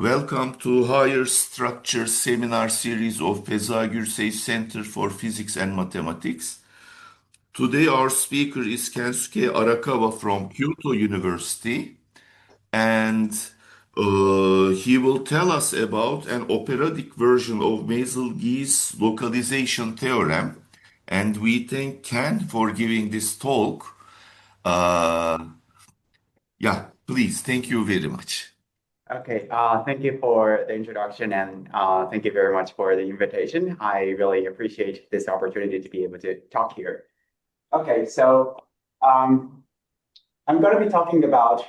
Welcome to Higher Structure Seminar Series of Mazel Center for Physics and Mathematics. Today our speaker is Kensuke Arakawa from Kyoto University, and he will tell us about an operatic version of Mazel Gee's localization theorem. And we thank Ken for giving this talk. Uh, yeah, please, thank you very much. Okay, thank you for the introduction and thank you very much for the invitation. I really appreciate this opportunity to be able to talk here. Okay, so I'm going to be talking about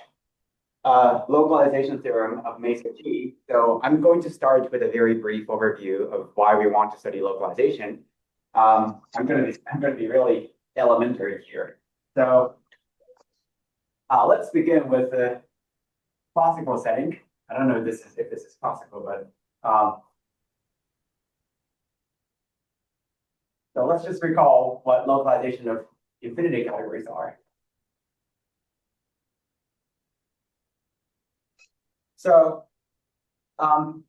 localization theorem of Mazel Gee. So I'm going to start with a very brief overview of why we want to study localization. I'm going to be really elementary here. So let's begin with the classical setting. I don't know if this is classical, but so let's just recall what localization of infinity categories are. So to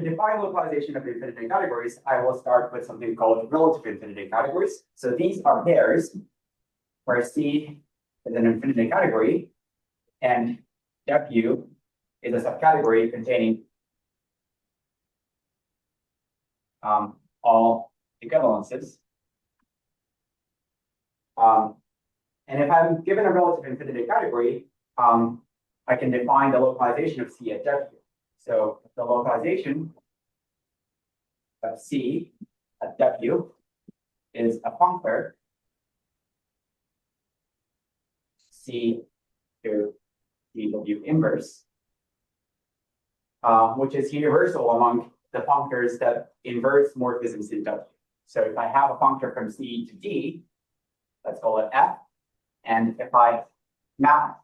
define localization of infinity categories, I will start with something called relative infinity categories. So these are pairs where C is an infinity category and W is a subcategory containing all equivalences. And if I'm given a relative infinity category, I can define the localization of C at W. So the localization of C at W is a functor C to dW inverse, which is universal among the functors that inverse morphisms in W. So if I have a functor from C to D, let's call it F, and if I map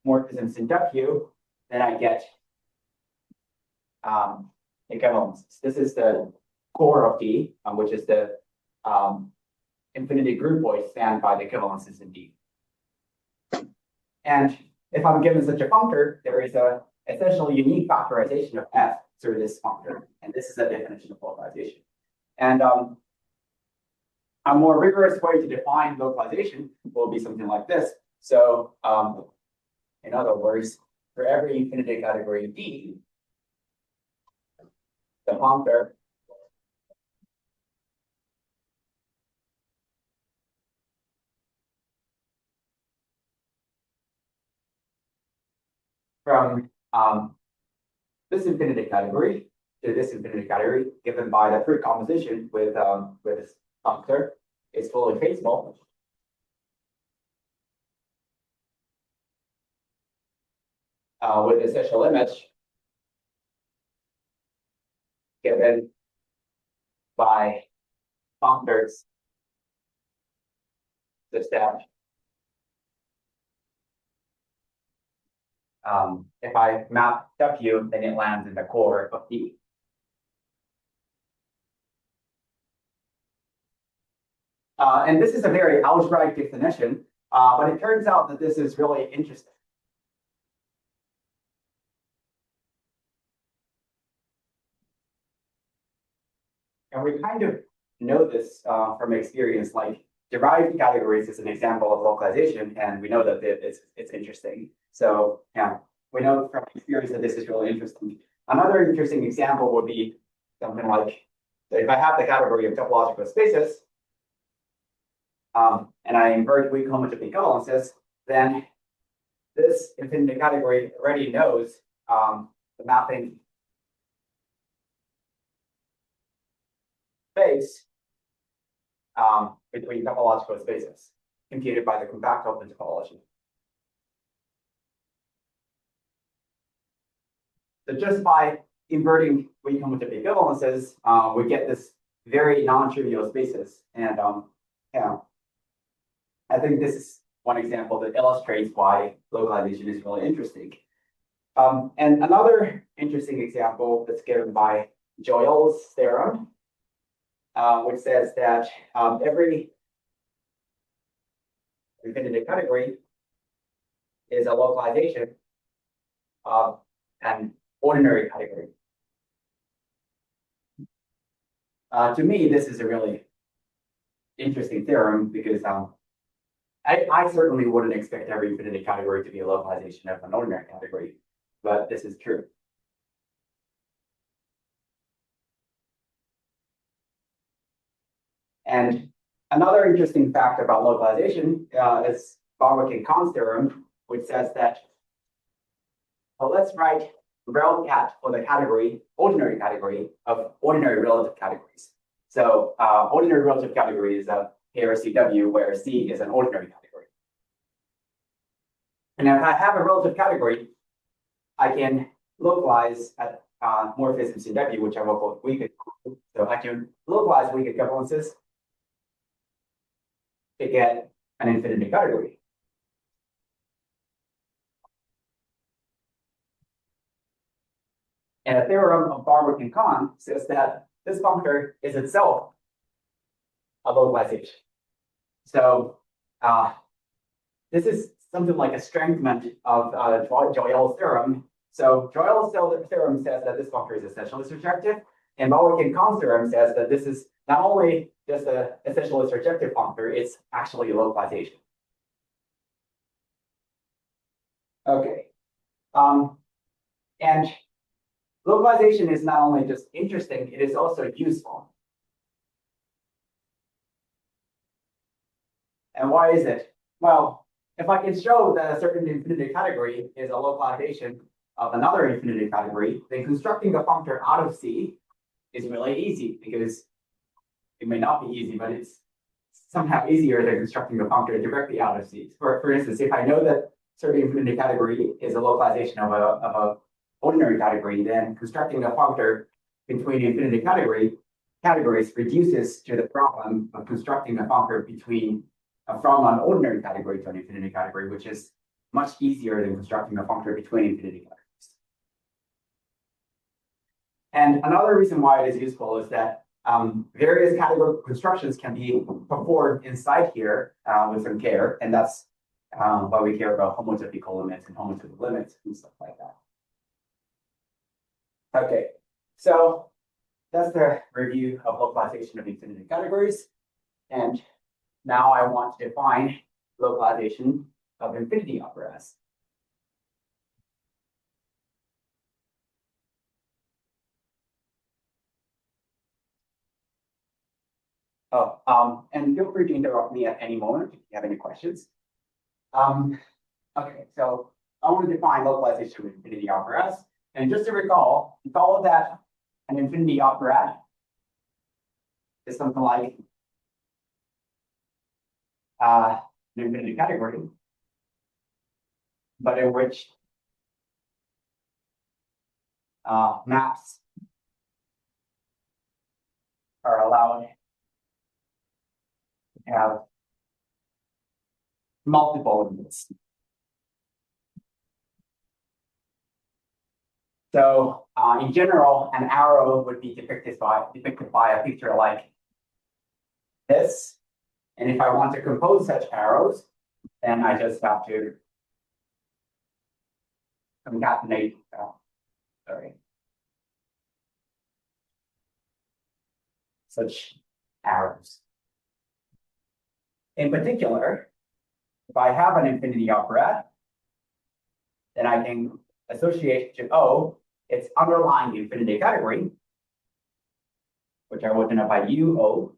morphisms in W, then I get equivalences. This is the core of D, which is the infinity groupoid spanned by the equivalences in D. And if I'm given such a functor, there is a essentially unique factorization of F through this functor. And this is a definition of localization. And a more rigorous way to define localization will be something like this. So in other words, for every infinity category D, the functor from this infinity category to this infinity category, given by the precomposition with this functor, is fully traceable. With the special image given by functors such that if I map W, then it lands in the core of D. And this is a very algebraic definition, but it turns out that this is really interesting. And we kind of know this from experience, like derived categories is an example of localization, and we know that it's interesting. So yeah, we know from experience that this is really interesting. Another interesting example would be something like, if I have the category of topological spaces, and I invert weak homotopy equivalences, then this infinity category already knows the mapping space between topological spaces computed by the compact open topology. So just by inverting weak homotopy equivalences, we get this very non-trivial spaces. And yeah, I think this is one example that illustrates why localization is really interesting. And another interesting example that's given by Joyle's theorem, which says that every infinity category is a localization of an ordinary category. To me, this is a really interesting theorem because I certainly wouldn't expect every infinity category to be a localization of an ordinary category, but this is true. And another interesting fact about localization is Barwick and Kahn's theorem, which says that, well, let's write rel cat for the category, ordinary category of ordinary relative categories. So ordinary relative category is a pair CW, where C is an ordinary category. And if I have a relative category, I can localize at morphism CW, which I will call weak equivalences. So I can localize weak equivalences to get an infinity category. And a theorem of Barwick and Kahn says that this functor is itself a localization. So this is something like a strengthening of Joyel's theorem. So Joyel's theorem says that this functor is essentially surjective, and Barwick and Kahn's theorem says that this is not only just an essentially surjective functor, it's actually a localization. Okay. And localization is not only just interesting, it is also useful. And why is it? Well, if I can show that a certain infinity category is a localization of another infinity category, then constructing a functor out of C is really easy, because it may not be easy, but it's somehow easier than constructing a functor directly out of C. For instance, if I know that certain infinity category is a localization of a ordinary category, then constructing a functor between infinity categories reduces to the problem of constructing a functor between from an ordinary category to an infinity category, which is much easier than constructing a functor between infinity categories. And another reason why it is useful is that various categorical constructions can be performed inside here with some care, and that's why we care about homotypical limits and homotypical limits and stuff like that. Okay, so that's the review of localization of infinity categories. And now I want to define localization of infinity operas. And feel free to interrupt me at any moment if you have any questions. Okay, so I want to define localization of infinity operas. And just to recall that an infinity operad is something like an infinity category, but in which maps are allowed to have multiple limits. So in general, an arrow would be depicted by a picture like this. And if I want to compose such arrows, then I just have to concatenate, such arrows. In particular, if I have an infinity operad, then I can associate to O its underlying infinity category, which I will denote by UO,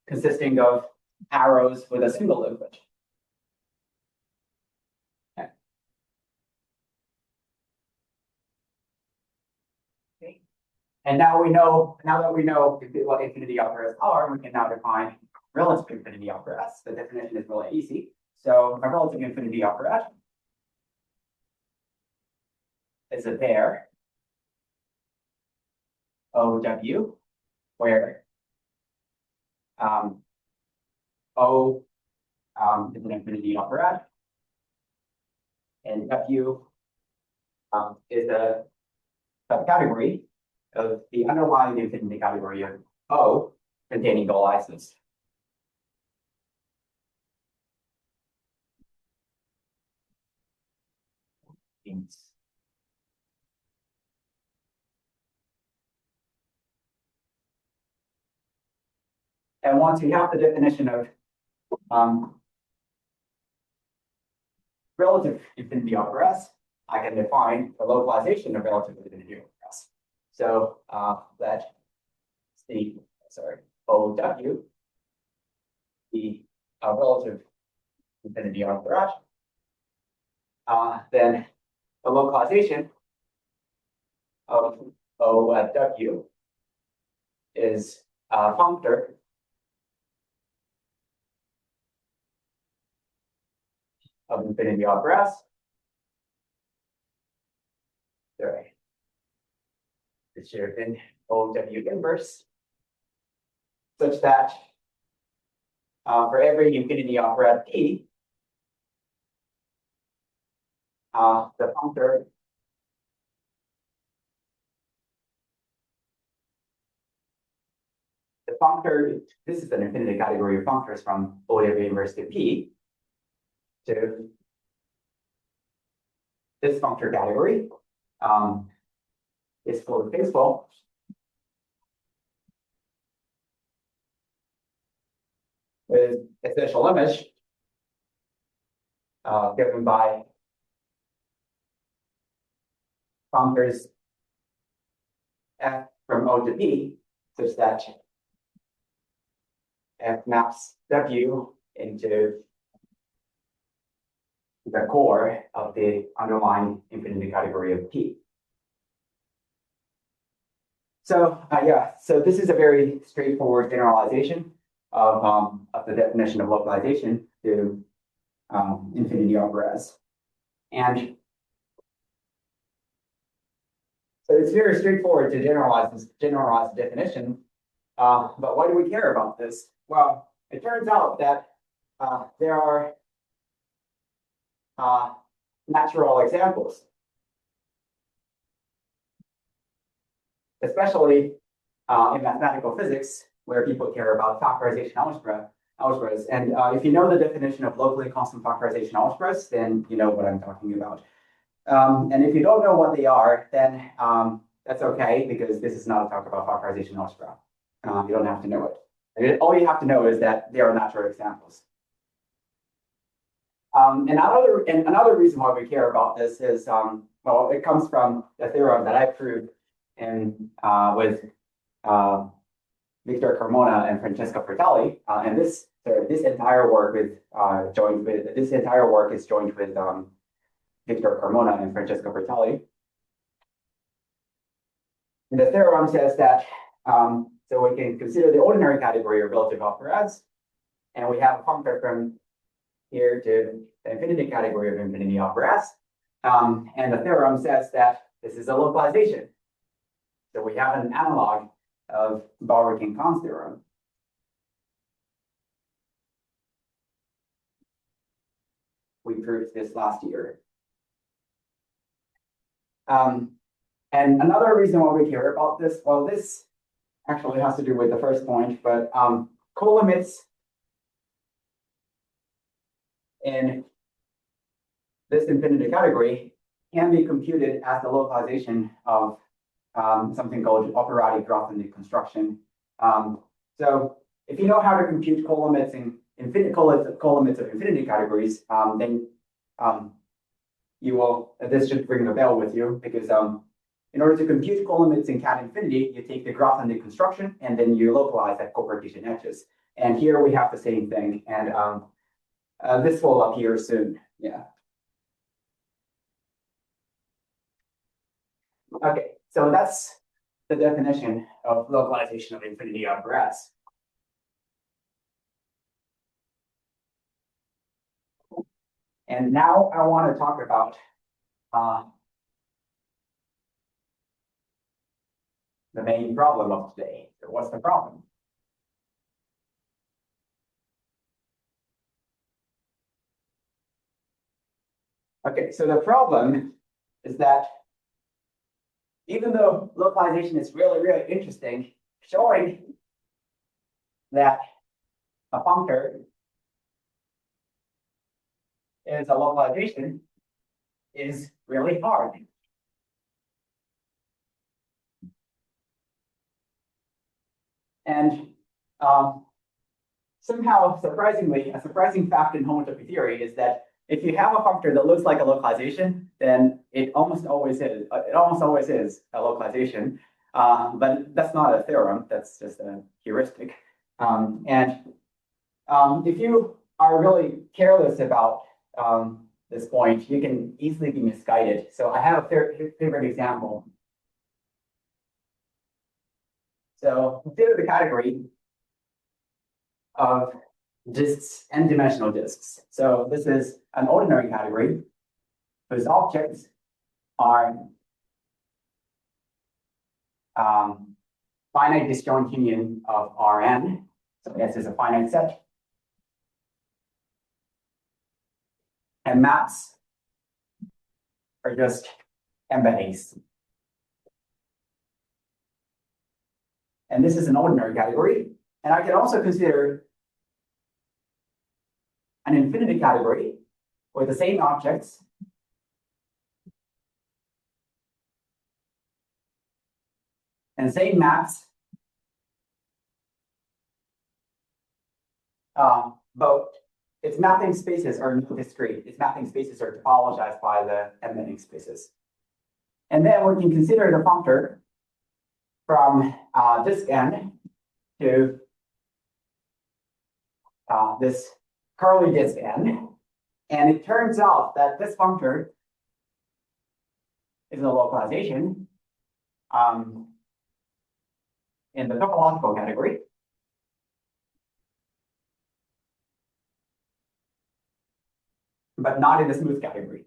consisting of arrows with a single input. Okay. And now that we know what infinity operas are, we can now define relative infinity operas. The definition is really easy. So a relative infinity opera is a pair OW, where O is an infinity operad, and W is a subcategory of the underlying infinity category of O containing localizations. And once we have the definition of relative infinity operas, I can define the localization of relative infinity operas. So let's see, sorry, OW, the relative infinity opera. Then the localization of OW is a functor of infinity operas. Sorry. It should have been OW inverse, such that for every infinity operad P, the functor, this is an infinity category of functors from OW inverse to P to this functor category is fully fixable. With a special image given by functors f from O to P, such that f maps W into the core of the underlying infinity category of P. So so this is a very straightforward generalization of the definition of localization to infinity operas. And so it's very straightforward to generalize the definition. But why do we care about this? Well, it turns out that there are natural examples, especially in mathematical physics, where people care about factorization algebras. And if you know the definition of locally constant factorization algebras, then you know what I'm talking about. And if you don't know what they are, then that's okay, because this is not a talk about factorization algebra. You don't have to know it. All you have to know is that they are natural examples. And another reason why we care about this is, well, it comes from the theorem that I proved with Victor Carmona and Francesco Fratelli, and this entire work is joined with Victor Carmona and Francesco Fratelli. And the theorem says that so we can consider the ordinary category of relative operads, and we have a functor from here to the infinity category of infinity operads. And the theorem says that this is a localization. So we have an analog of Bauer and Kahn's theorem. We proved this last year. And another reason why we care about this, well, this actually has to do with the first point, but colimits in this infinity category can be computed as the localization of something called operatic Grothendieck construction. So if you know how to compute colimits in colimits of infinity categories, then you will, this should ring a bell with you, because in order to compute colimits in cat infinity, you take the Grothendieck construction and then you localize at copartition edges. And here we have the same thing, and this will appear soon. Yeah. Okay, so that's the definition of localization of infinity operads. And now I want to talk about the main problem of today. So what's the problem? Okay, so the problem is that even though localization is really, really interesting, showing that a functor is a localization is really hard. And somehow, surprisingly, a surprising fact in homotopy theory is that if you have a functor that looks like a localization, then it almost always is. It almost always is a localization, but that's not a theorem. That's just a heuristic. If you are really careless about this point, you can easily be misguided. So I have a favorite example. So consider the category of disks, n-dimensional disks. So this is an ordinary category whose objects are finite disjoint union of Rn. So S is a finite set. And maps are just embeddings. And this is an ordinary category. And I can also consider an infinity category with the same objects and same maps, but its mapping spaces are not discrete. Its mapping spaces are topologized by the embedding spaces. And then we can consider the functor from disk n to this curly disk n. And it turns out that this functor is a localization in the topological category. But not in the smooth category.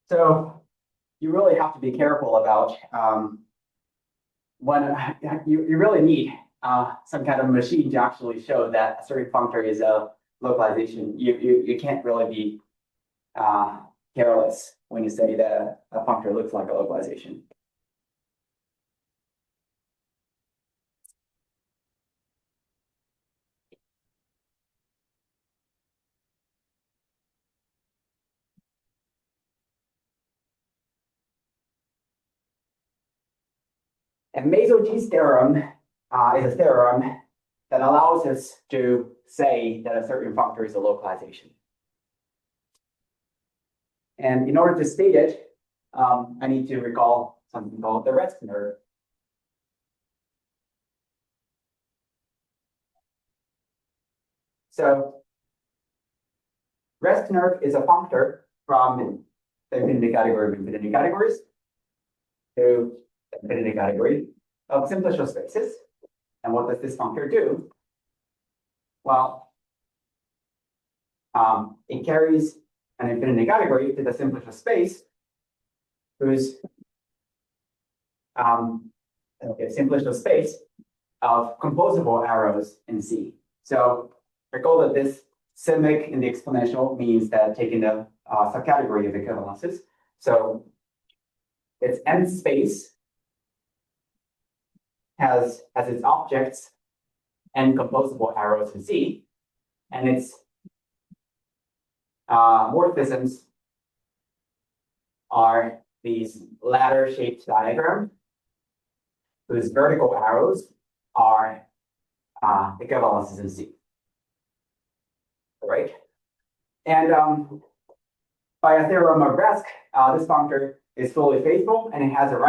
So you really have to be careful about when you really need some kind of machine to actually show that a certain functor is a localization. You can't really be careless when you say that a functor looks like a localization. And Mazel Gee's theorem is a theorem that allows us to say that a certain functor is a localization. And in order to state it, I need to recall something called the rest nerve. So rest nerve is a functor from the infinity category of infinity categories to the infinity category of simplicial spaces. And what does this functor do? Well, it carries an infinity category to the simplicial space whose simplicial space of composable arrows in C. So recall that this simic in the exponential means that taking the subcategory of equivalences. So its nth space has as its objects n composable arrows in C, and its morphisms are these ladder-shaped diagrams whose vertical arrows are equivalences in C. All right, and by a theorem of Resk, this functor is fully faithful, and it has a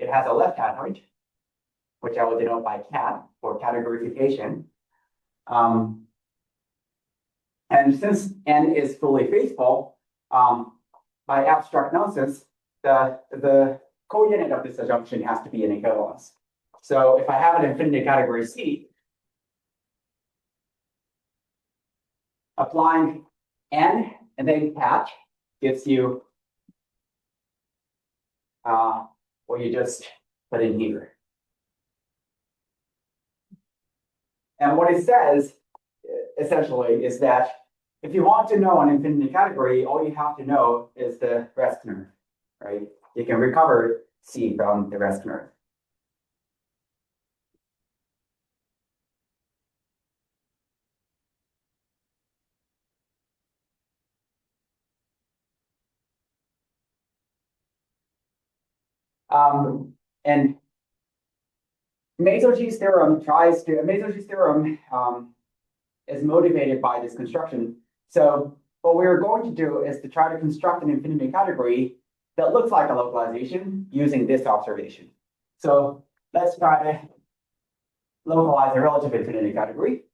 it has a left adjoint, which I will denote by cat for categorification. And since n is fully faithful, by abstract nonsense, the counit of this adjunction has to be an equivalence. So if I have an infinity category C, applying n and then cat gives you what you just put in here. And what it says, essentially, is that if you want to know an infinity category, all you have to know is the rest nerve, right? You can recover C from the rest nerve. And Mazel Gee's theorem is motivated by this construction. So what we're going to do is to try to construct an infinity category that looks like a localization using this observation. So let's try to localize a relative infinity category.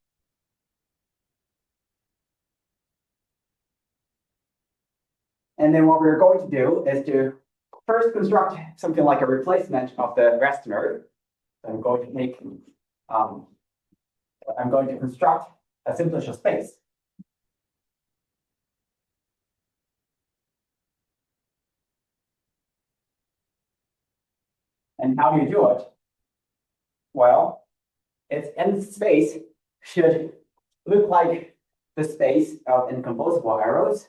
And then what we're going to do is to first construct something like a replacement of the rest node. I'm going to make, I'm going to construct a simplicial space. And how do you do it? Well, its nth space should look like the space of incomposable arrows,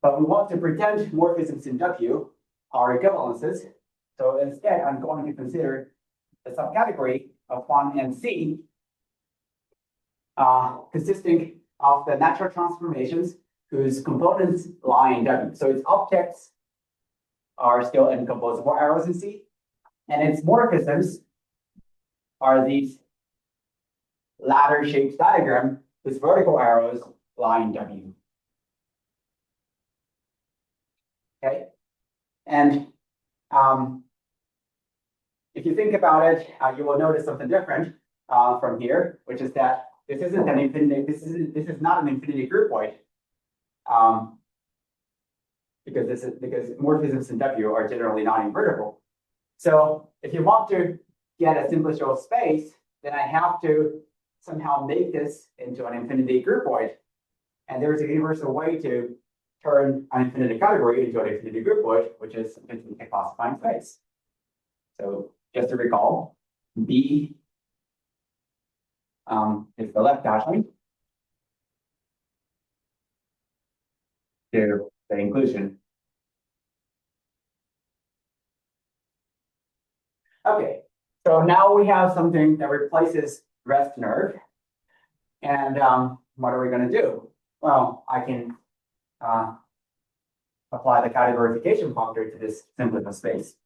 but we want to pretend morphisms in W are equivalences. So instead, I'm going to consider the subcategory of 1 and C consisting of the natural transformations whose components lie in W. So its objects are still incomposable arrows in C, and its morphisms are these ladder-shaped diagram whose vertical arrows lie in W. Okay, and if you think about it, you will notice something different from here, which is that this isn't an infinity. This is not an infinity groupoid, because morphisms in W are generally non-invertible. So if you want to get a simplicial space, then I have to somehow make this into an infinity groupoid, and there's a universal way to turn an infinity category into an infinity groupoid, which is a classifying space. So just to recall, B is the left hashing to the inclusion. Okay, so now we have something that replaces rest nerve. And what are we going to do? Well, I can apply the categorification functor to this simplified space.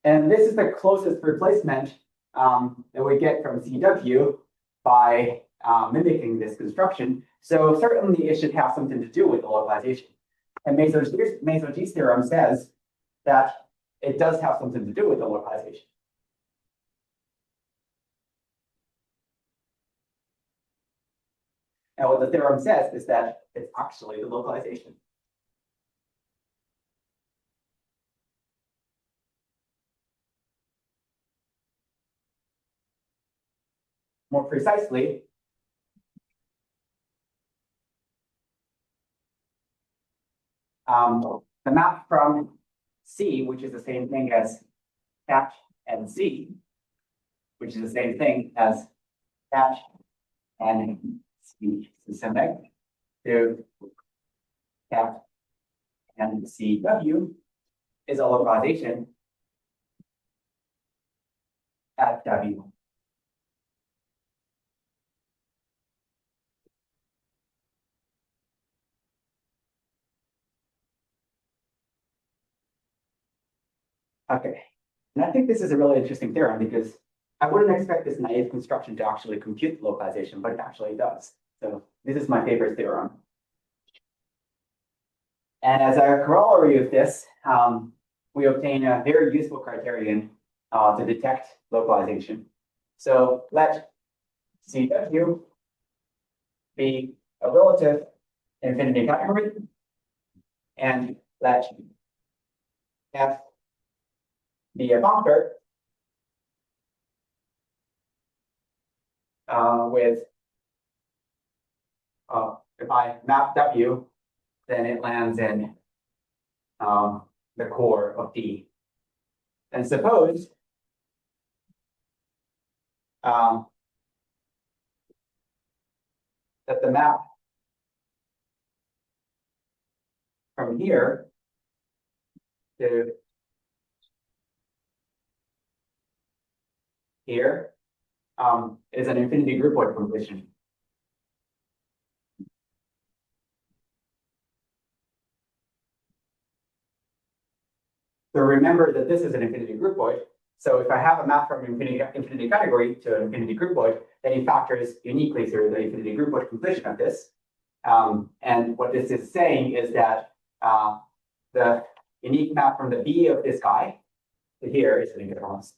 And this is the closest replacement that we get from CW by mimicking this construction. So certainly it should have something to do with the localization. And Mazel Gee's theorem says that it does have something to do with the localization. And what the theorem says is that it's actually the localization. More precisely, the map from C, which is the same thing as catch and C, which is the same thing as catch and C systemic, to catch and CW is a localization at W. Okay, and I think this is a really interesting theorem because I wouldn't expect this naive construction to actually compute the localization, but it actually does. So this is my favorite theorem. And as a corollary of this, we obtain a very useful criterion to detect localization. So let CW be a relative infinity category, and let F be a functor with, if I map W, then it lands in the core of D. And suppose that the map from here to here is an infinity groupoid completion. So remember that this is an infinity groupoid. So if I have a map from infinity category to an infinity groupoid, then it factors uniquely through the infinity groupoid completion of this. And what this is saying is that the unique map from the B of this guy to here is an incoherence.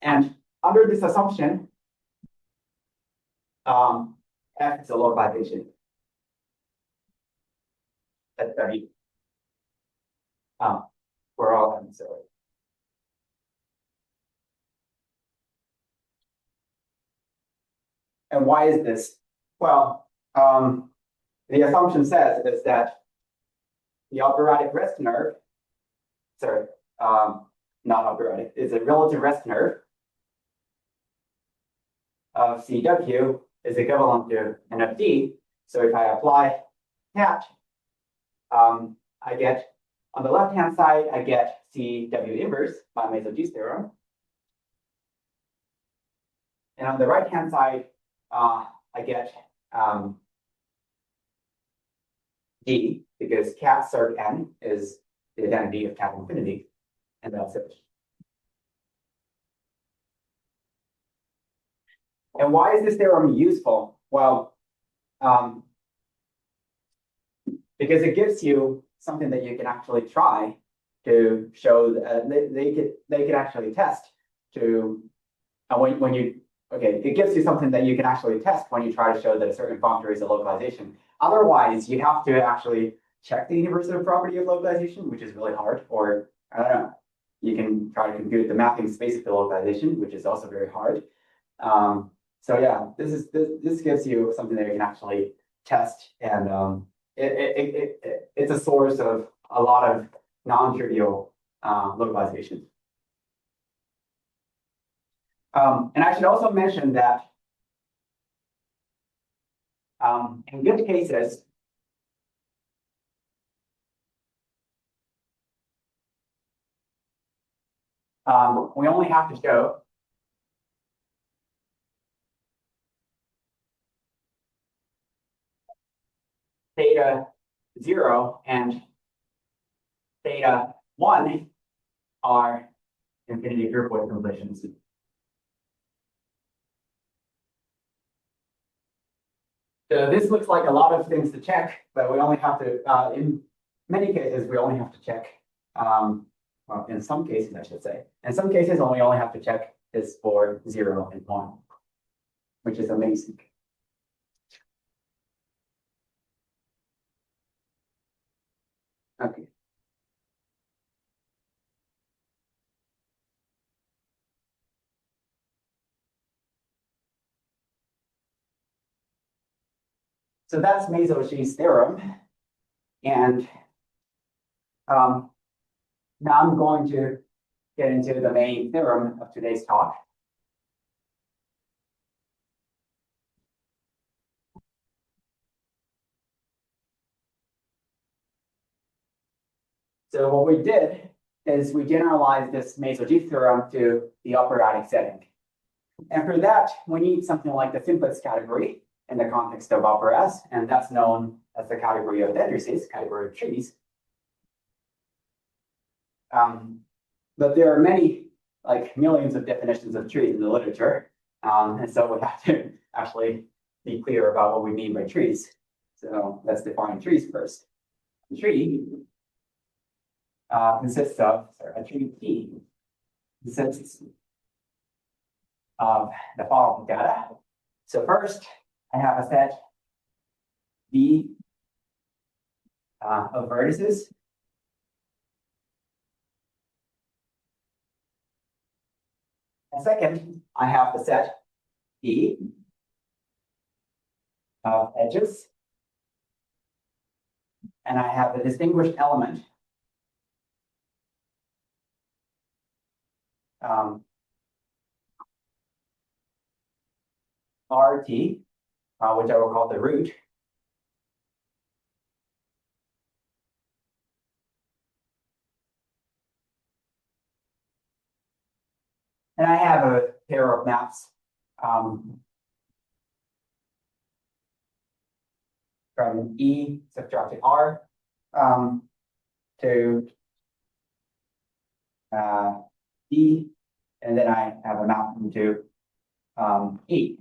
And under this assumption, F is a localization. That's W. For all of them, so. And why is this? Well, the assumption says is that the operatic rest nerve, sorry, not operatic, is a relative rest nerve of CW is equivalent to NFD. So if I apply that, I get, on the left-hand side, I get CW inverse by Mazel Gee's theorem. And on the right-hand side, I get D, because cat circ n is the identity of cat infinity, and that's it. And why is this theorem useful? Well, because it gives you something that you can actually try to show that they could actually test to when you it gives you something that you can actually test when you try to show that a certain functor is a localization. Otherwise, you have to actually check the universal property of localization, which is really hard. Or I don't know, you can try to compute the mapping space of the localization, which is also very hard. So yeah, this gives you something that you can actually test, and it's a source of a lot of non-trivial localizations. And I should also mention that in good cases, we only have to show theta 0 and theta 1 are infinity groupoid completions. So this looks like a lot of things to check, but we only have to, in many cases, we only have to check, well, in some cases, I should say. In some cases, we only have to check this for 0 and 1, which is amazing. Okay. So that's Mazel Gee's theorem. And now I'm going to get into the main theorem of today's talk. So what we did is we generalized this Mazel Gee theorem to the operatic setting. And for that, we need something like the simplest category in the context of operads, and that's known as the category of matrices, category of trees. But there are many, like millions of definitions of trees in the literature. And so we have to actually be clear about what we mean by trees. So let's define trees first. A tree consists of, a tree T consists of the following data. So first, I have a set V of vertices. And second, I have the set E of edges. And I have the distinguished element RT, which I will call the root. And I have a pair of maps from E subtracted R to D, and then I have a map into E.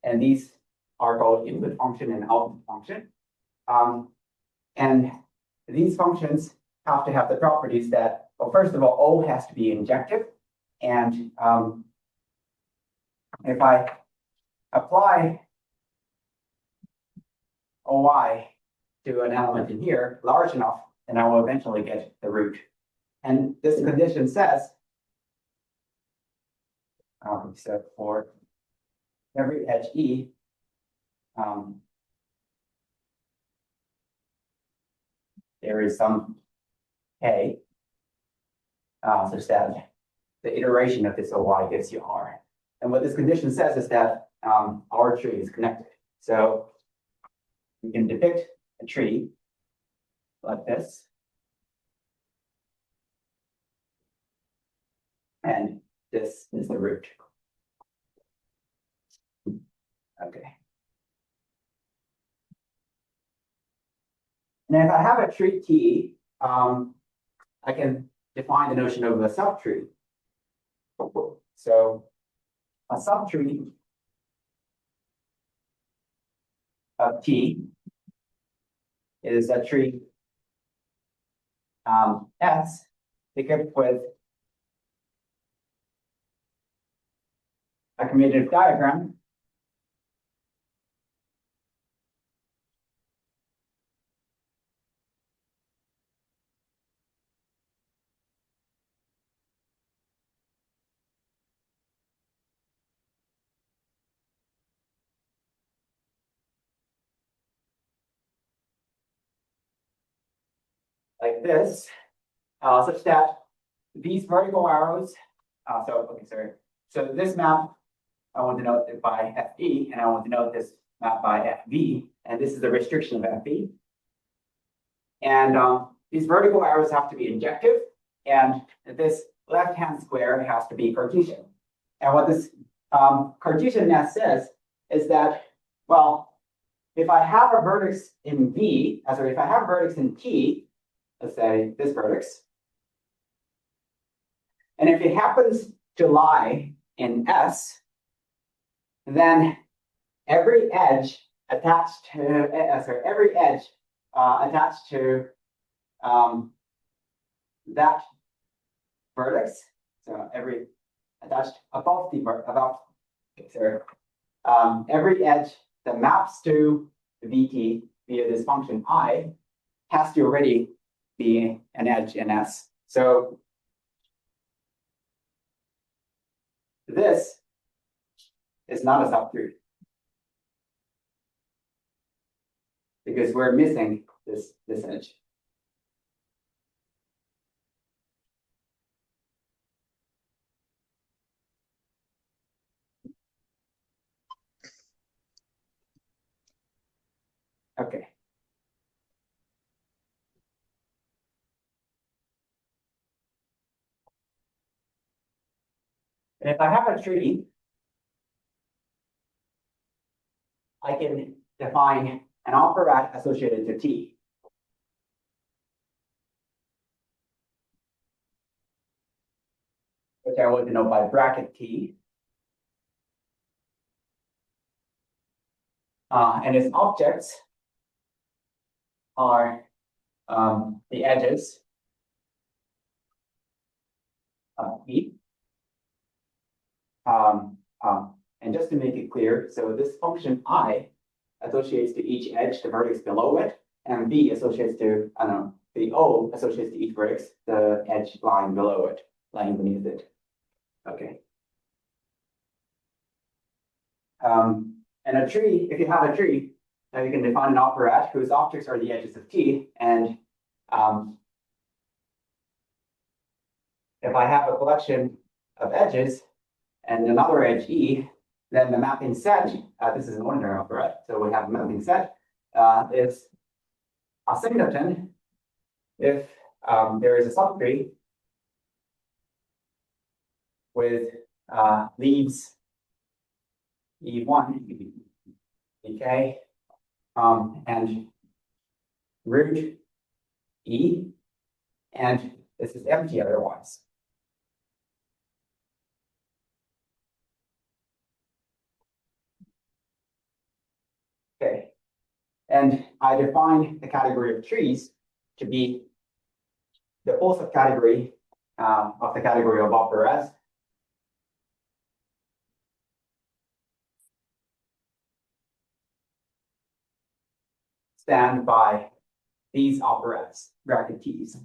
And these are called input function and output function. And these functions have to have the properties that, well, first of all, O has to be injective. And if I apply OI to an element in here large enough, then I will eventually get the root. And this condition says, so for every edge E, there is some K such that the iteration of this OI gives you R. And what this condition says is that our tree is connected. So we can depict a tree like this. And this is the root. Okay. And if I have a tree T, I can define the notion of a subtree. So a subtree of T is a tree S equipped with a commutative diagram like this, such that these vertical arrows, so this map, I want to denote it by FE, and I want to denote this map by FV, and this is the restriction of FV. And these vertical arrows have to be injective, and this left-hand square has to be Cartesian. And what this Cartesianness says is that, well, if I have a vertex in V, if I have a vertex in T, let's say this vertex, and if it happens to lie in S, then every edge attached to that vertex, so every attached above every edge that maps to VT via this function I has to already be an edge in S. So this is not a subtree because we're missing this edge. Okay. And if I have a tree, I can define an operad associated to T. Which I will denote by bracket T. And its objects are the edges of E. And just to make it clear, so this function I associates to each edge the vertex below it, and B associates to, the O associates to each vertex the edge lying below it, lying beneath it. Okay. And a tree, if you have a tree, you can define an operad whose objects are the edges of T, and if I have a collection of edges and another edge E, then the mapping set, this is an ordinary operad, so we have a mapping set, is a singleton if there is a subtree with leaves E1, EK, and root E, and this is empty otherwise. Okay, and I define the category of trees to be the full subcategory of the category of operads. Stand by these operads, bracket T's.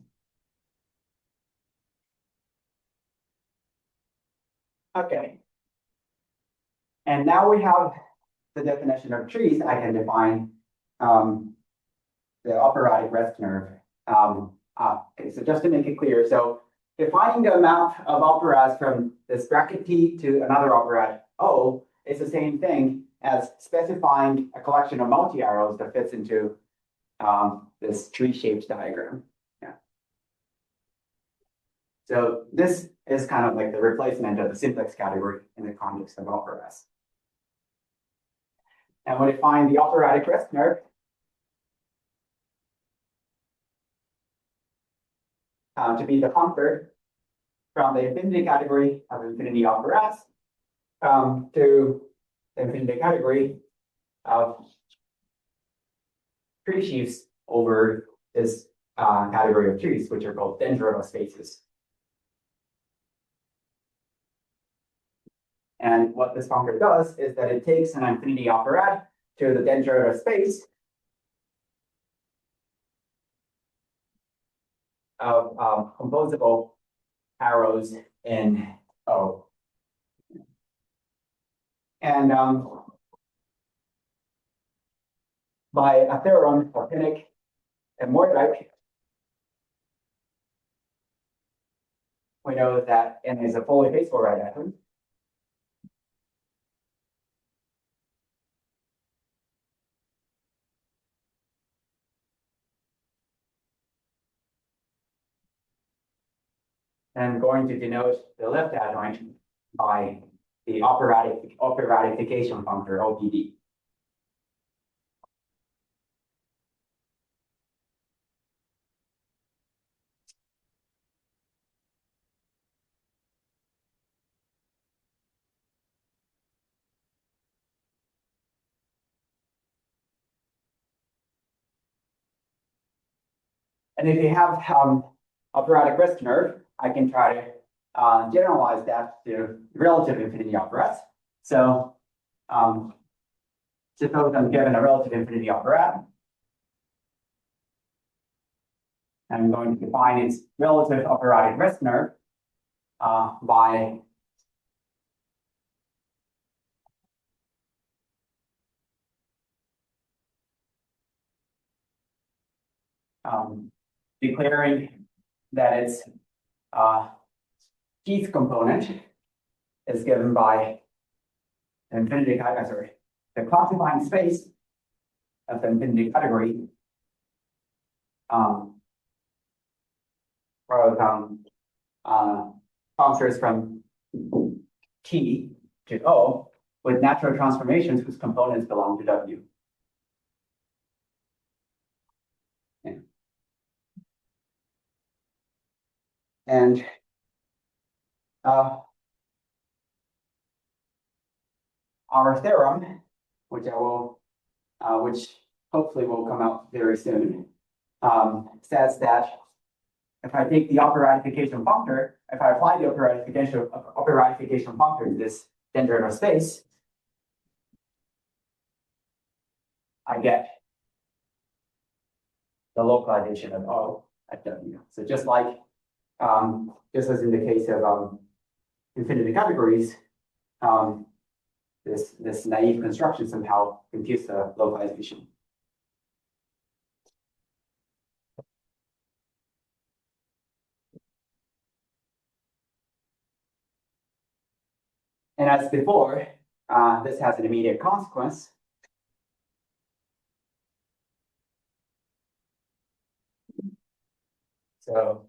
Okay. And now we have the definition of trees. I can define the operatic rest nerve. Okay, so just to make it clear, so defining the amount of operads from this bracket T to another operad O is the same thing as specifying a collection of multi-arrows that fits into this tree-shaped diagram. Yeah. So this is kind of like the replacement of the simplex category in the context of operads. And we define the operatic rest nerve to be the functor from the infinity category of infinity operads to the infinity category of tree sheaves over this category of trees, which are called dendrital spaces. And what this functor does is that it takes an infinity operad to the dendrital space of composable arrows in O. And by a theorem of Pinnock and Mordek, we know that N is a fully faithful right atom. And I'm going to denote the left adjoint by the operadification functor, OPD. And if you have operatic rest nerve, I can try to generalize that to relative infinity operads. So suppose I'm given a relative infinity operad. I'm going to define its relative operatic rest nerve by declaring that its kth component is given by infinity category. The classifying space of the infinity category transfers from T to O with natural transformations whose components belong to W. Yeah. And our theorem, which hopefully will come out very soon, says that if I take the operadification functor, if I apply the operadification functor to this dendrital space, I get the localization of O at W. So just like, just as in the case of infinity categories, this naive construction somehow computes the localization. And as before, this has an immediate consequence. So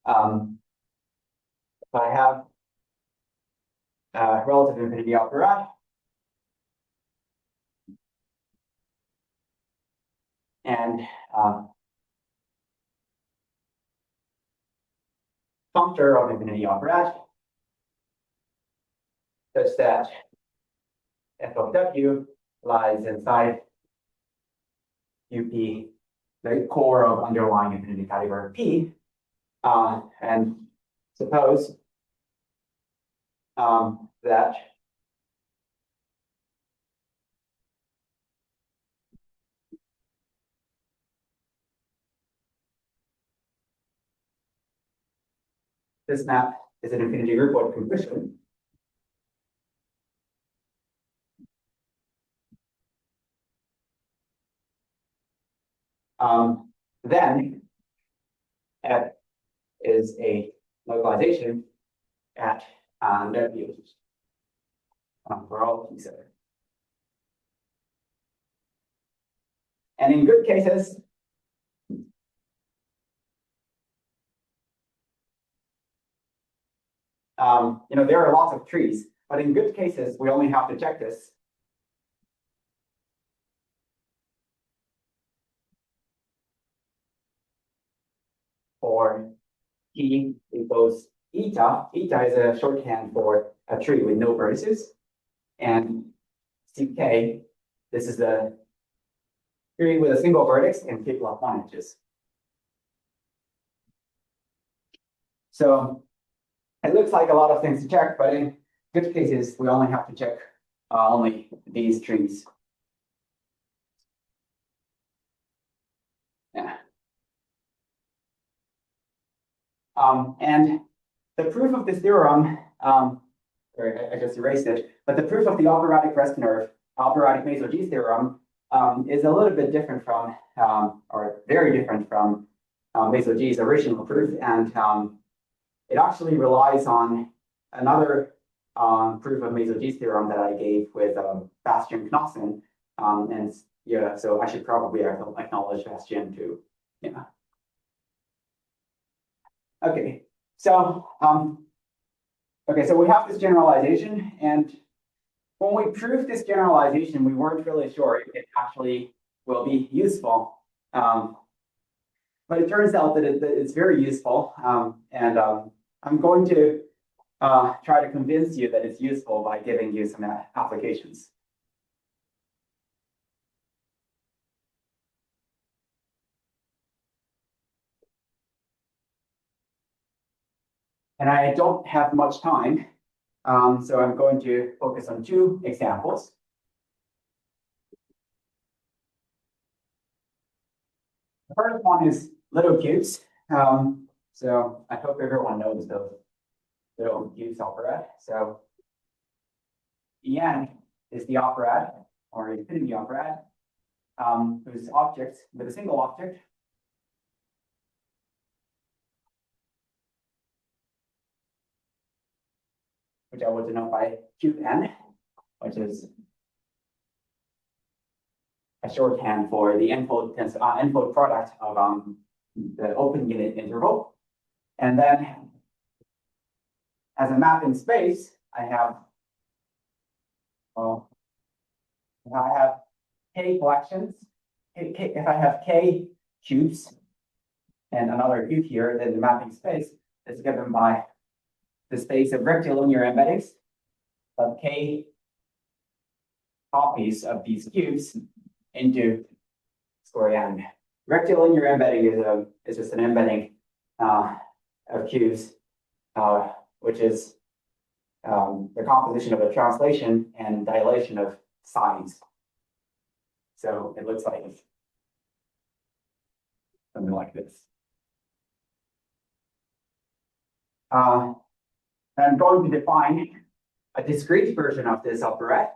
if I have relative infinity operad, and functor of infinity operad such that f of w lies inside UP, the core of underlying infinity category P, and suppose that this map is an infinity group with completion. Then F is a localization at W for all P set. And in good cases, there are lots of trees, but in good cases, we only have to check this for P equals eta. Eta is a shorthand for a tree with no vertices. And CK, this is the tree with a single vertex and K block 1 edges. So it looks like a lot of things to check, but in good cases, we only have to check only these trees. Yeah. And the proof of this theorem, sorry, I just erased it, but the proof of the operatic rest nerve, operatic Mazel Gee theorem, is a little bit different from, or very different from Mazel Gee's original proof, and it actually relies on another proof of Mazel Gee's theorem that I gave with Bastian Knossen, and yeah, so I should probably acknowledge Bastian too. Yeah. Okay, so so we have this generalization, and when we proved this generalization, we weren't really sure if it actually will be useful. But it turns out that it's very useful, and I'm going to try to convince you that it's useful by giving you some applications. And I don't have much time, so I'm going to focus on 2 examples. The first one is little cubes. So I hope everyone knows those little cubes operad. So En is the operad, or infinity operad, whose objects with a single object which I will denote by Qn, which is a shorthand for the n-fold product of the open unit interval. And then as a map in space, I have k collections. If I have k cubes and another cube here, then the mapping space is given by the space of rectilinear embeddings of k copies of these cubes into square n. Rectilinear embedding is just an embedding of cubes, which is the composition of a translation and dilation of sides. So it looks like something like this. I'm going to define a discrete version of this operad,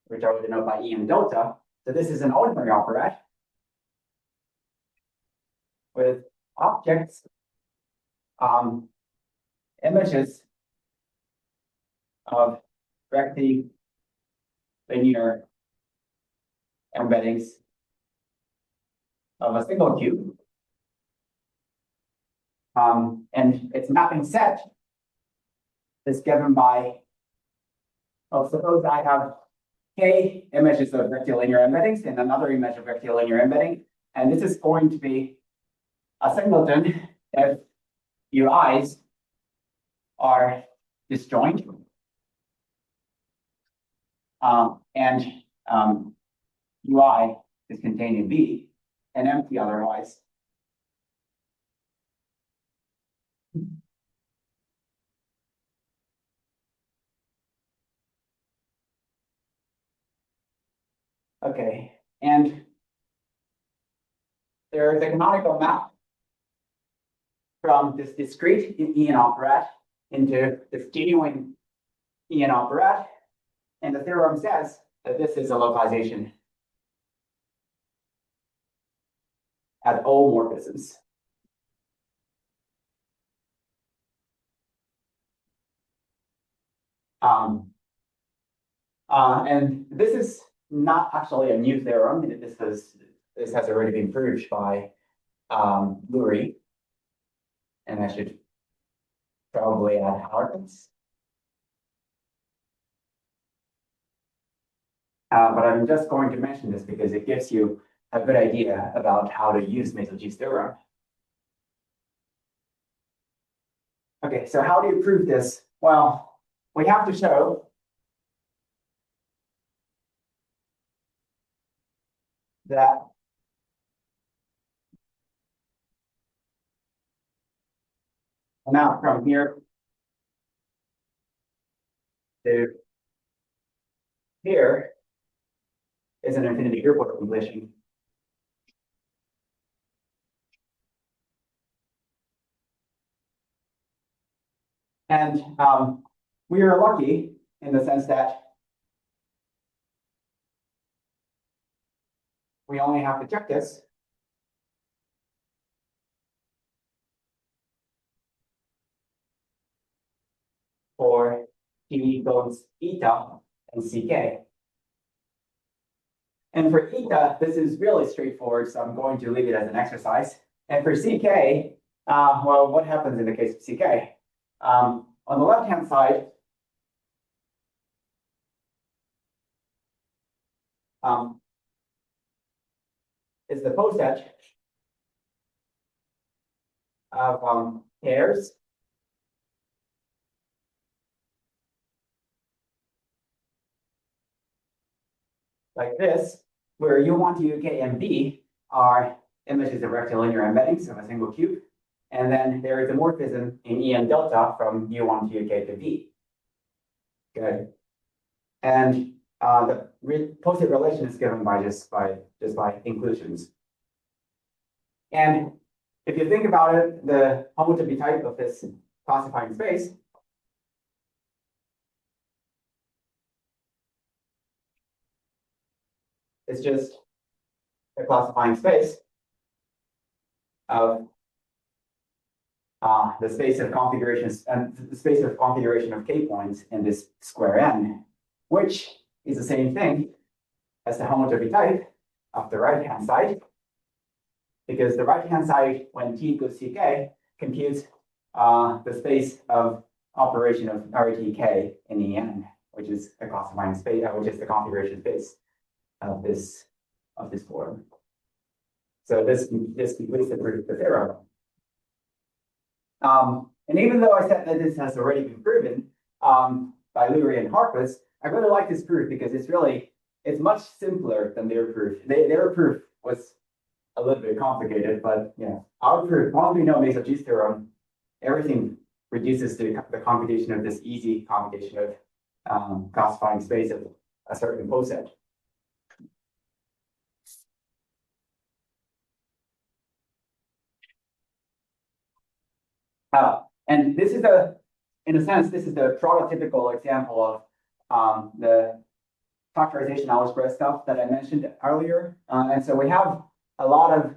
which I will denote by En delta. So this is an ordinary operad with objects, images of rectilinear embeddings of a single cube. And its mapping set is given by, suppose I have K images of rectilinear embeddings and another image of rectilinear embedding. And this is going to be a singleton if UIs are disjoint and UI is contained in V and empty otherwise. Okay, and there's a canonical map from this discrete Ian operad into this genuine Ian operad, and the theorem says that this is a localization at all morphisms. And this is not actually a new theorem. This has already been proved by Lurie, and I should probably add Harkins. But I'm just going to mention this because it gives you a good idea about how to use Mazel Gee's theorem. Okay, so how do you prove this? Well, we have to show that now from here to here is an infinity group localization. And we are lucky in the sense that we only have to check this for T equals eta and CK. And for eta, this is really straightforward, so I'm going to leave it as an exercise. And for CK, well, what happens in the case of CK? On the left-hand side, is the poset of pairs like this, where U1 to UK and B are images of rectilinear embeddings of a single cube. And then there is a morphism in E and delta from U1 to UK to V. Good. And the poset relation is given by just by inclusions. And if you think about it, the homotopy type of this classifying space is just a classifying space of the space of configurations and the space of configuration of k points in this square n, which is the same thing as the homotopy type of the right-hand side, because the right-hand side, when t equals ck, computes the space of operation of RTK in En, which is a classifying space, which is the configuration space of this form. So this completes the proof of the theorem. And even though I said that this has already been proven by Lurie and Harkness, I really like this proof because it's much simpler than their proof. Their proof was a little bit complicated, but yeah, our proof, once we know Mazel Gee's theorem, everything reduces to the computation of this easy computation of classifying space of a certain poset. And this is in a sense, this is the prototypical example of the factorization algebra stuff that I mentioned earlier. And so we have a lot of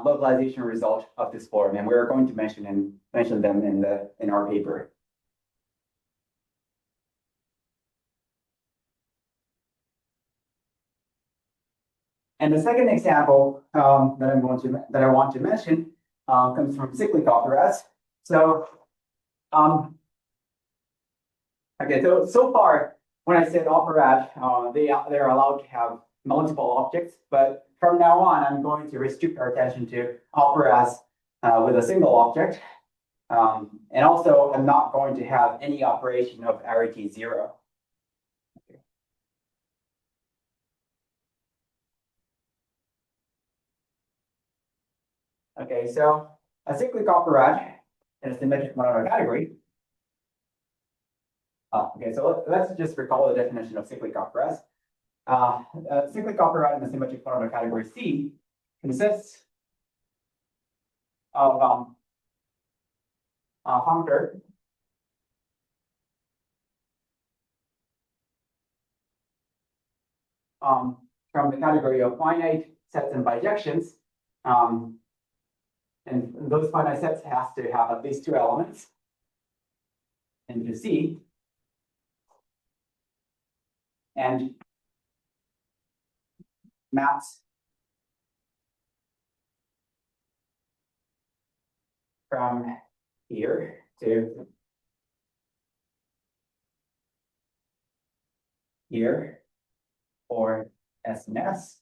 localization result of this form, and we're going to mention them in our paper. And the second example that I want to mention comes from cyclic operads. So, okay, so far when I said operad, they're allowed to have multiple objects, but from now on, I'm going to restrict our attention to operads with a single object. And also, I'm not going to have any operation of arity 0. Okay, so a cyclic operad in a symmetric monoid category. Okay, so let's just recall the definition of cyclic operads. A cyclic operad in the symmetric monoid category C consists of a functor from the category of finite sets and bijections. And those finite sets has to have at least 2 elements into C. And maps from here to here for S and S,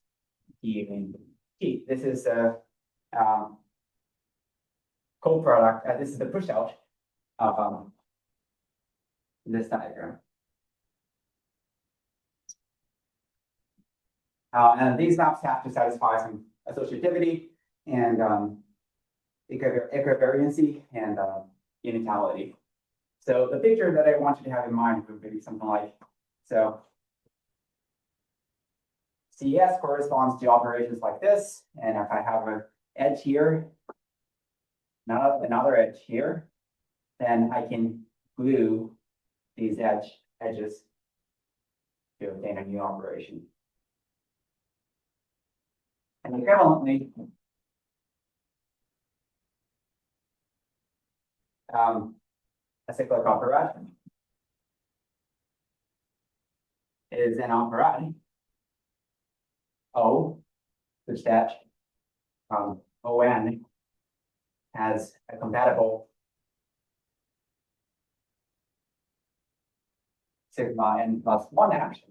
T and T. This is a co-product. This is the push out of this diagram. And these maps have to satisfy some associativity and equivariancy and unitality. So the picture that I want you to have in mind would be something like, so CS corresponds to operations like this. And if I have an edge here, another edge here, then I can glue these edges to obtain a new operation. And equivalently, a cyclic operad is an operad O, such that ON has a compatible sigma n plus 1 action.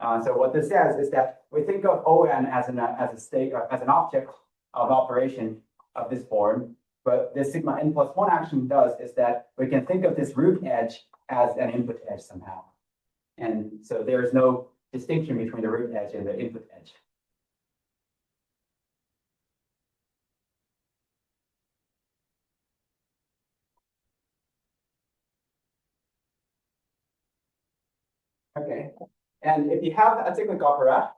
So what this says is that we think of ON as an object of operation of this form, but this sigma n plus 1 action does is that we can think of this root edge as an input edge somehow. And so there is no distinction between the root edge and the input edge. Okay, and if you have a cyclic opera,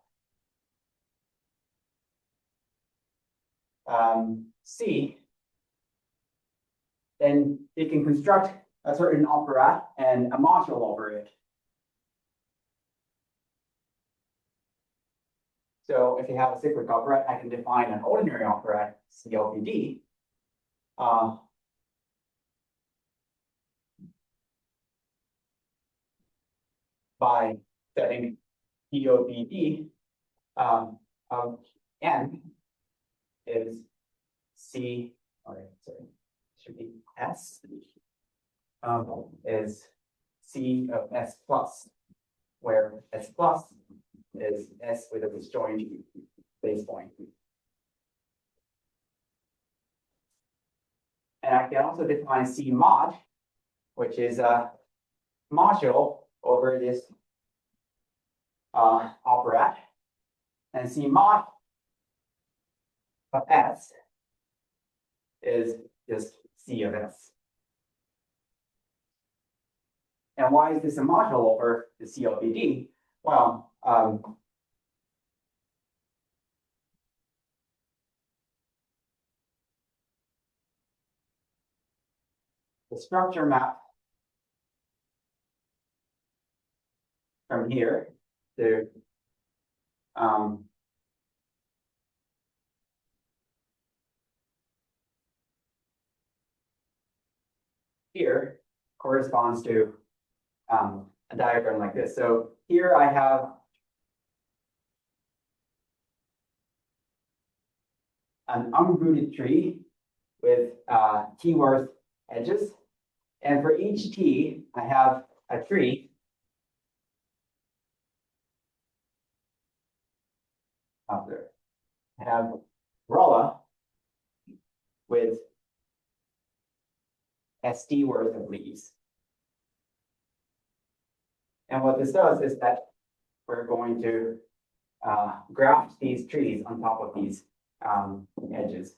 C, then you can construct a certain opera and a module over it. So if you have a cyclic opera, I can define an ordinary opera, COPD, by setting POPD of n is C, sorry, should be S, is C of S plus, where S plus is S with a disjoint base point. And I can also define C mod, which is a module over this operad, and C mod of S is just C of S. And why is this a module over the COPD? Well, the structure map from here to here corresponds to a diagram like this. So here I have an unrooted tree with t worth edges. And for each t, I have a tree up there. I have Rolla with SD worth of leaves. And what this does is that we're going to graft these trees on top of these edges.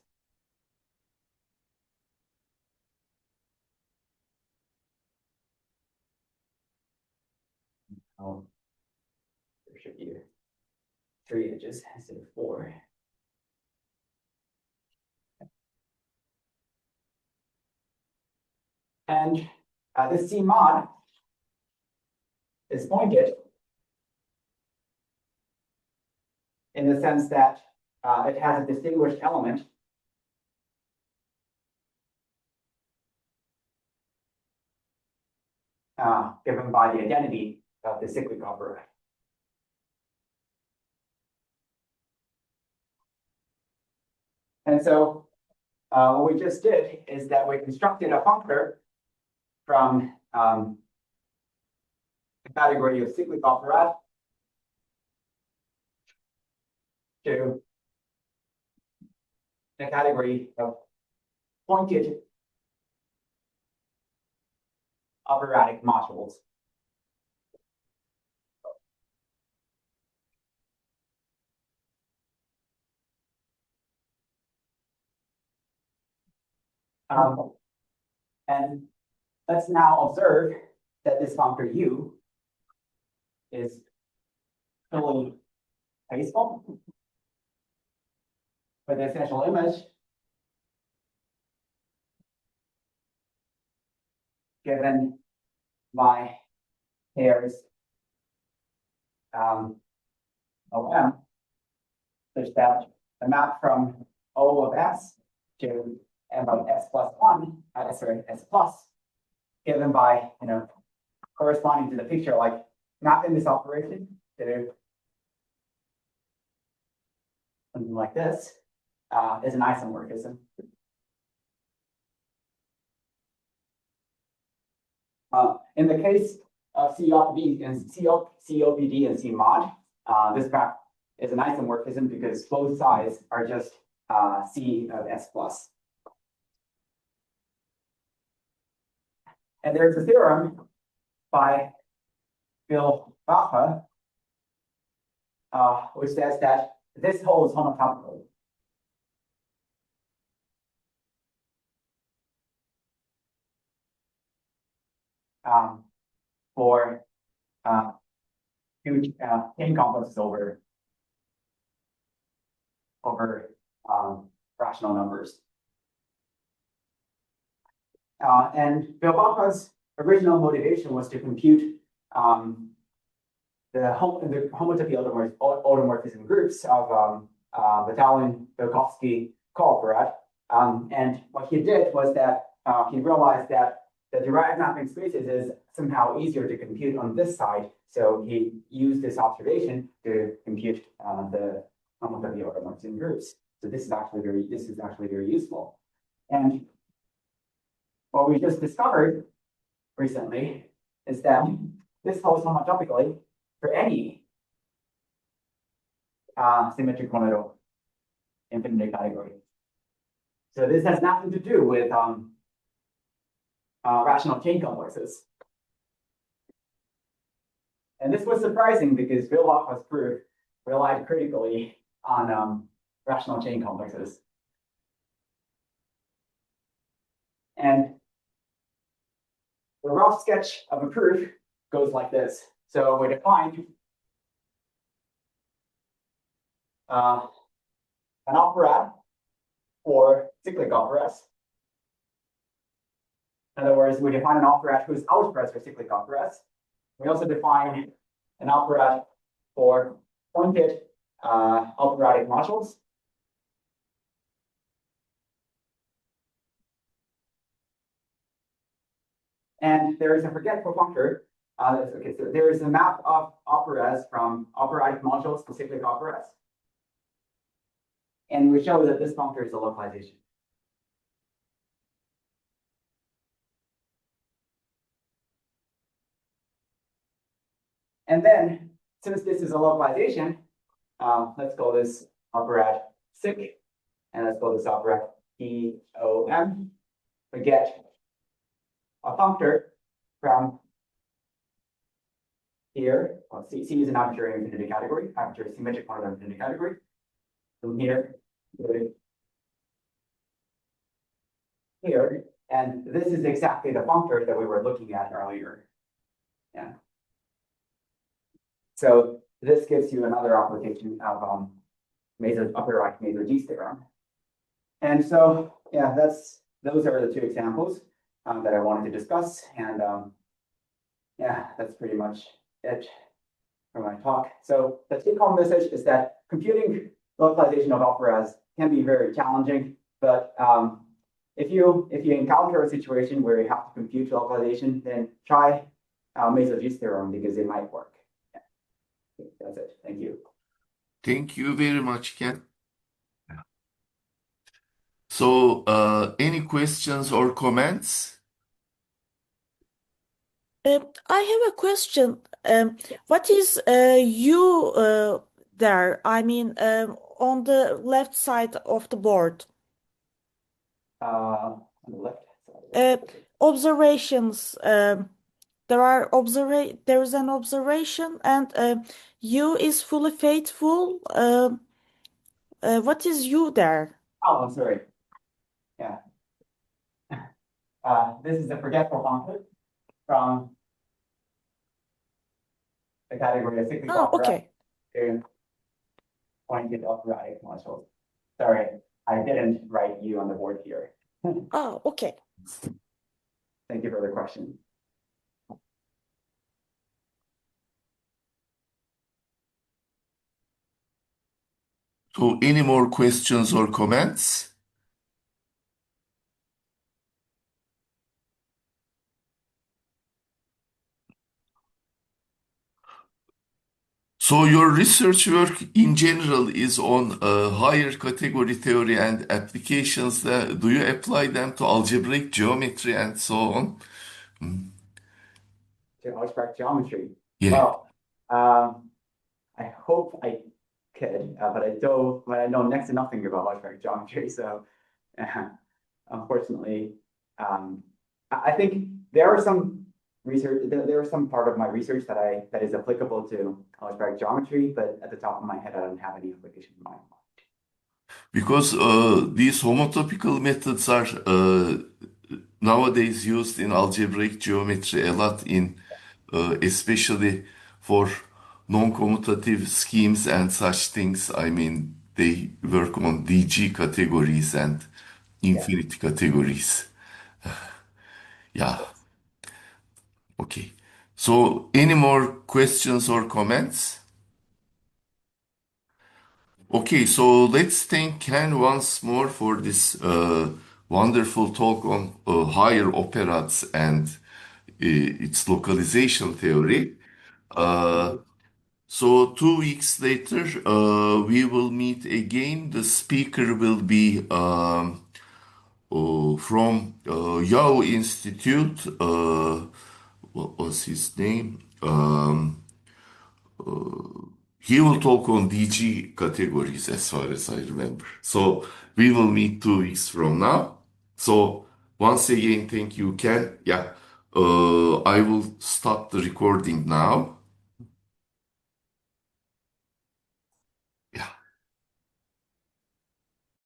There should be 3 edges instead of 4. And this C mod is pointed in the sense that it has a distinguished element given by the identity of the cyclic operator. And so what we just did is that we constructed a functor from the category of cyclic operads to the category of pointed operatic modules. And let's now observe that this functor U is fully tasteful with the essential image given by pairs OM, such that the map from O of S to M of S plus 1, S plus, given by, corresponding to the picture, like mapping this operation to something like this, is an isomorphism. In the case of COPD and COPD and C mod, this map is an isomorphism because both sides are just C of S plus. And there's a theorem by Bill Baca, which says that this holds homotopically. For huge chain complexes over rational numbers. And Bill Baca's original motivation was to compute the homotopy automorphism groups of Batalin-Bilkovsky cooperad. And what he did was that he realized that the derived mapping spaces is somehow easier to compute on this side. So he used this observation to compute the homotopy automorphism groups. So this is actually very useful. And what we just discovered recently is that this holds homotopically for any symmetric monoidal infinite category. So this has nothing to do with rational chain complexes. And this was surprising because Bill Baca's proof relied critically on rational chain complexes. And the rough sketch of a proof goes like this. So we define an operad for cyclic operads. In other words, we define an operad whose algebras are cyclic operads. We also define an operad for pointed operatic modules. And there is a forgetful functor. Okay, so there is a map of operads from operatic modules to cyclic operads. And we show that this functor is a localization. And then, since this is a localization, let's call this operad sic, and let's call this operad DOM. We get a functor from here. Well, C is an arbitrary infinity category, arbitrary symmetric part of infinity category. From here to here, and this is exactly the functor that we were looking at earlier. Yeah. So this gives you another application of operadic Mazel Gee's theorem. And so, yeah, those are the two examples that I wanted to discuss. And yeah, that's pretty much it for my talk. So the take-home message is that computing localization of operads can be very challenging, but if you encounter a situation where you have to compute localization, then try Mazel Gee's theorem because it might work. Yeah. That's it. Thank you. Thank you very much, Ken. So, any questions or comments? I have a question. What is you there? I mean, on the left side of the board. On the left side. Observations. There is an observation, and you is fully faithful. What is you there? Oh, I'm sorry. Yeah. This is a forgetful function from the category of cyclic Oh, operads okay. to pointed operatic modules. Sorry, I didn't write you on the board here. Oh, okay. Thank you for the question. So, any more questions or comments? So, your research work in general is on higher category theory and applications. Do you apply them to algebraic geometry and so on? To algebraic geometry. Yeah. Well, I hope I could, but I don't. But I know next to nothing about algebraic geometry. So, unfortunately, I think there are some research. There are some part of my research that is applicable to algebraic geometry, but at the top of my head, I don't have any application in mind. Because these homotopical methods are nowadays used in algebraic geometry a lot, in especially for non-commutative schemes and such things. I mean, they work on DG categories and Yeah. infinity categories. Yeah. Okay. So, any more questions or comments? Okay, so let's thank Ken once more for this wonderful talk on higher operads and its localization theory. So 2 weeks later, we will meet again. The speaker will be from Yao Institute. What was his name? He will talk on DG categories as far as I remember. So we will meet 2 weeks from now. So once again, thank you, Ken. Yeah, I will stop the recording now.